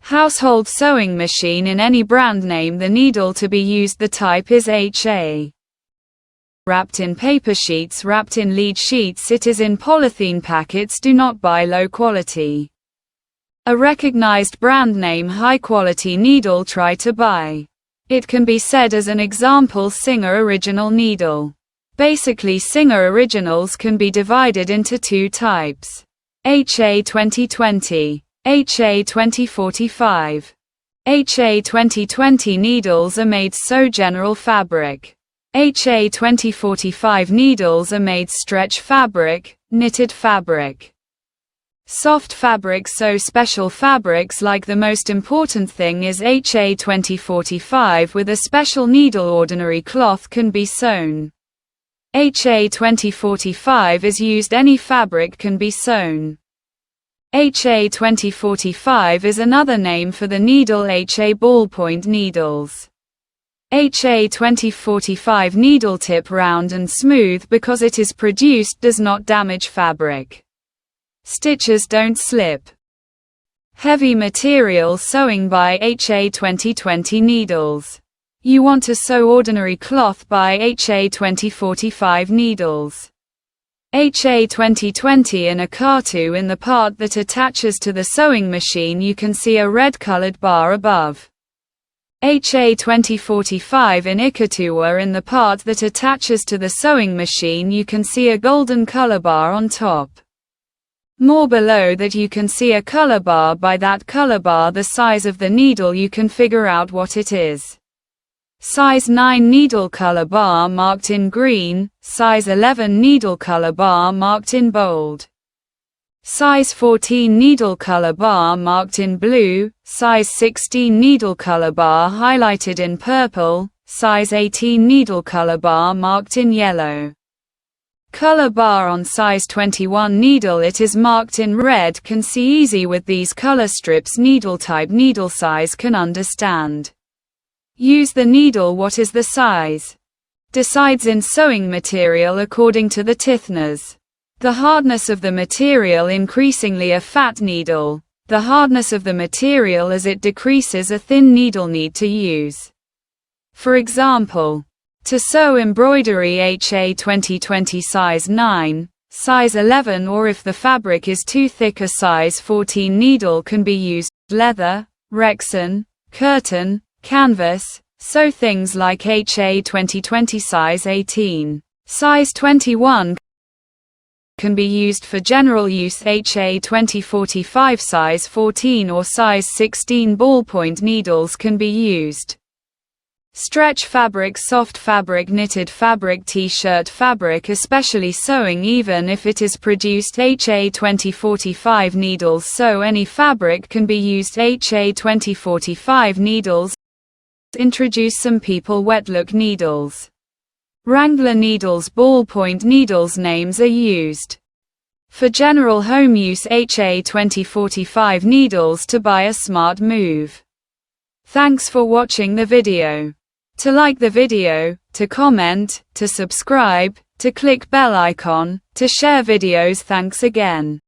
Household sewing machine in any brand name. The needle to be used, the type is HA. Wrapped in paper sheets, wrapped in lead sheets. It is in polythene packets. Do not buy low quality. A recognized brand name, high quality needle. Try to buy. It can be said as an example, Singer Original needle. Basically, Singer Originals can be divided into two types: HA 2020, HA 2045. HA 2020 needles are made sew general fabric. HA 2045 needles are made stretch fabric, knitted fabric. Soft fabric, sew special fabrics. Like the most important thing is HA 2045 with a special needle. Ordinary cloth can be sewn. HA 2045 is used. Any fabric can be sewn. HA 2045 is another name for the needle HA ballpoint needles. HA 2045 needle tip round and smooth because it is produced does not damage fabric. Stitches don't slip. Heavy material sewing by HA 2020 needles. You want to sew ordinary cloth by HA 2045 needles. HA 2020 and Ikatu. In the part that attaches to the sewing machine you can see a red colored bar above. HA 2045 in Ikatu. In the part that attaches to the sewing machine you can see a golden color bar on top. More below that you can see a color bar. By that color bar the size of the needle you can figure out what it is. Size 9 needle color bar marked in green, size 11 needle color bar marked in bold. Size 14 needle color bar marked in blue, size 16 needle color bar highlighted in purple, size 18 needle color bar marked in yellow. Color bar on size 21 needle, it is marked in red. Can see easy with these color strips. Needle type, needle size can understand. Use the needle. What is the size? Decides in sewing material according to the Tithnas. The hardness of the material, increasingly a fat needle. The hardness of the material as it decreases, a thin needle need to use. For example, to sew embroidery HA 2020 size 9, size 11, or if the fabric is too thick a size 14 needle can be used. Leather, Rexin, curtain, canvas, sew things like HA 2020 size 18. Size 21 can be used for general use. HA 2045 size 14 or size 16 ballpoint needles can be used. Stretch fabric, soft fabric, knitted fabric, t-shirt fabric, especially sewing even if it is produced HA 2045 needles. So any fabric can be used. HA 2045 needles. Introduce some people wet look needles. Wrangler needles, ballpoint needles. Names are used. For general home use HA 2045 needles. To buy a smart move. Thanks for watching the video. To like the video, to comment, to subscribe, to click bell icon, to share videos. Thanks again.